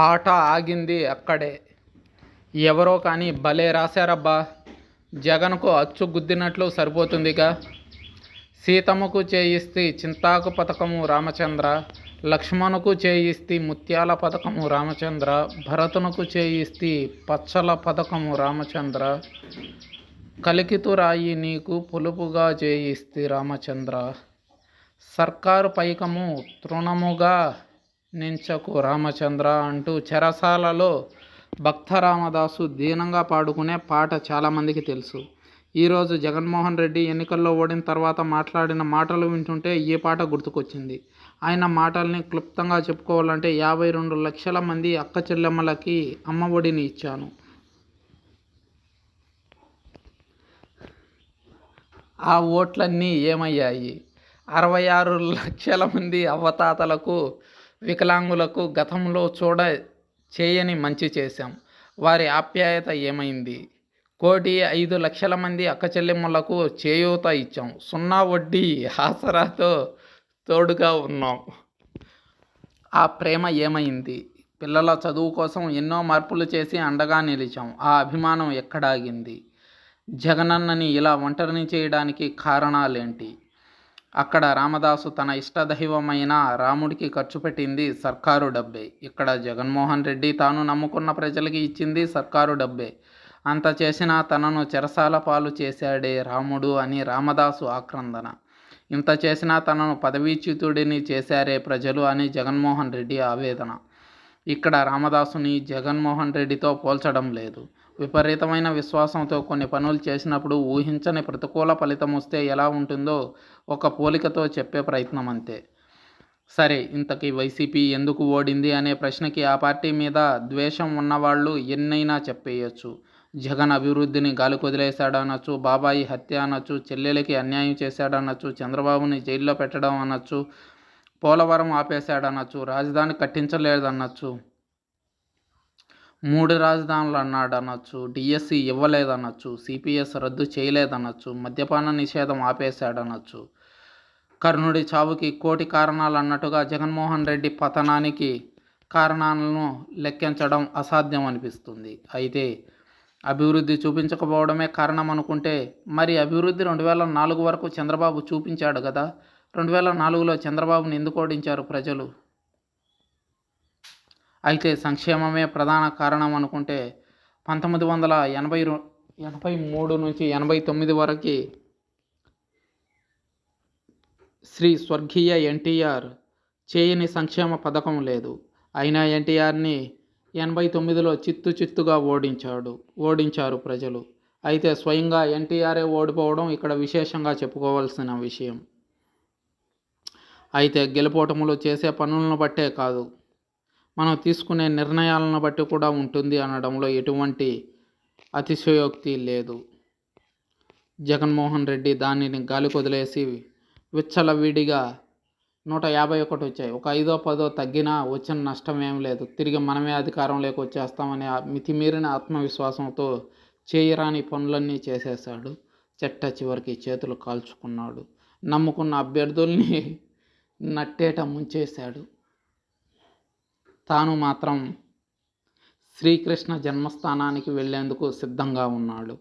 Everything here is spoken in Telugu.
ఆట ఆగింది అక్కడే. ఎవరో కానీ భలే రాశారబ్బా. జగన్కు అచ్చు గుద్దినట్లు సరిపోతుందిగా. సీతమ్మకు చేయిస్తి చింతాకు పథకము రామచంద్ర, లక్ష్మణుకు చేయిస్తి ముత్యాల పథకము రామచంద్ర, భరతునకు చేయిస్తి పచ్చల పథకము రామచంద్ర, కలికితురాయి నీకు పులుపుగా చేయిస్తి రామచంద్ర, సర్కారు పైకము తృణముగా నించకు రామచంద్ర అంటూ చెరసాలలో భక్త రామదాసు దీనంగా పాడుకునే పాట చాలామందికి తెలుసు. ఈరోజు జగన్మోహన్ రెడ్డి ఎన్నికల్లో ఓడిన తర్వాత మాట్లాడిన మాటలు వింటుంటే ఈ పాట గుర్తుకొచ్చింది. ఆయన మాటల్ని క్లుప్తంగా చెప్పుకోవాలంటే 52 లక్షల మంది అక్క చెల్లెమ్మలకి అమ్మ ఒడిని ఇచ్చాను. ఆ ఓట్లన్నీ ఏమయ్యాయి? 66 లక్షల మంది అవ్వతాతలకు, వికలాంగులకు గతంలో చేయని మంచి చేశాం. వారి ఆప్యాయత ఏమైంది? 1,05,00,000 మంది అక్క చెల్లెమ్మలకు చేయూత ఇచ్చాం. 0 వడ్డీ ఆసరాతో తోడుగా ఉన్నాం. ఆ ప్రేమ ఏమైంది? పిల్లల చదువు కోసం ఎన్నో మార్పులు చేసి అండగా నిలిచాం. ఆ అభిమానం ఎక్కడాగింది? జగనన్నని ఇలా ఒంటరిని చేయడానికి కారణాలేంటి? అక్కడ రామదాసు తన ఇష్టదైవమైన రాముడికి ఖర్చు పెట్టింది సర్కారు డబ్బే. ఇక్కడ జగన్మోహన్ రెడ్డి తాను నమ్ముకున్న ప్రజలకి ఇచ్చింది సర్కారు డబ్బే. అంత చేసినా తనను చెరసాల పాలు చేశాడే రాముడు అని రామదాసు ఆక్రందన. ఇంత చేసినా తనను పదవీచ్యుతుడిని చేశారే ప్రజలు అని జగన్మోహన్ రెడ్డి ఆవేదన. ఇక్కడ రామదాసుని జగన్మోహన్ రెడ్డితో పోల్చడం లేదు. విపరీతమైన విశ్వాసంతో కొన్ని పనులు చేసినప్పుడు ఊహించని ప్రతికూల ఫలితం వస్తే ఎలా ఉంటుందో ఒక పోలికతో చెప్పే ప్రయత్నం అంతే. సరే, ఇంతకీ వైసీపీ ఎందుకు ఓడింది అనే ప్రశ్నకి ఆ పార్టీ మీద ద్వేషం ఉన్నవాళ్ళు ఎన్నైనా చెప్పేయచ్చు. జగన్ అభివృద్ధిని గాలికొదిలేశాడనొచ్చు, బాబాయి హత్య అనొచ్చు, చెల్లెలకి అన్యాయం చేశాడనొచ్చు, చంద్రబాబుని జైల్లో పెట్టడం అనొచ్చు, పోలవరం ఆపేశాడనొచ్చు, రాజధాని కట్టించలేదనొచ్చు, 3 రాజధానులు అన్నాడనొచ్చు, డిఎస్సి ఇవ్వలేదనొచ్చు, సిపిఎస్ రద్దు చేయలేదనొచ్చు, మద్యపాన నిషేధం ఆపేశాడనొచ్చు. కర్ణుడి చావుకి 1,000 కారణాలు అన్నట్టుగా జగన్మోహన్ రెడ్డి పతనానికి కారణాలను లెక్కించడం అసాధ్యం అనిపిస్తుంది. అయితే అభివృద్ధి చూపించకపోవడమే కారణం అనుకుంటే మరి అభివృద్ధి 2004 వరకు చంద్రబాబు చూపించాడు కదా. 2004లో చంద్రబాబుని ఎందుకు ఓడించారు ప్రజలు? అయితే సంక్షేమమే ప్రధాన కారణం అనుకుంటే 1983 నుంచి 89 వరకు శ్రీ స్వర్గీయ ఎన్టీఆర్ చేయని సంక్షేమ పథకం లేదు. అయినా ఎన్టీఆర్ని 89లో చిత్తుగా ఓడించారు ప్రజలు. అయితే స్వయంగా ఎన్టీఆరే ఓడిపోవడం ఇక్కడ విశేషంగా చెప్పుకోవాల్సిన విషయం. అయితే గెలుపోటములు చేసే పనులను బట్టే కాదు, మనం తీసుకునే నిర్ణయాలను బట్టి కూడా ఉంటుంది అనడంలో ఎటువంటి అతిశయోక్తి లేదు. జగన్మోహన్ రెడ్డి దానిని గాలికొదిలేసి విచ్చలవిడిగా 151 వచ్చాయి. ఒక 5-10 తగ్గినా వచ్చిన నష్టం ఏం లేదు. తిరిగి మనమే అధికారంలోకి వచ్చేస్తామనే మితిమీరిన ఆత్మవిశ్వాసంతో చేయరాని పనులన్నీ చేసేశాడు. చివరికి చేతులు కాల్చుకున్నాడు. నమ్ముకున్న అభ్యర్థుల్ని నట్టేట ముంచేశాడు. తాను మాత్రం శ్రీకృష్ణ జన్మస్థానానికి వెళ్లేందుకు సిద్ధంగా ఉన్నాడు.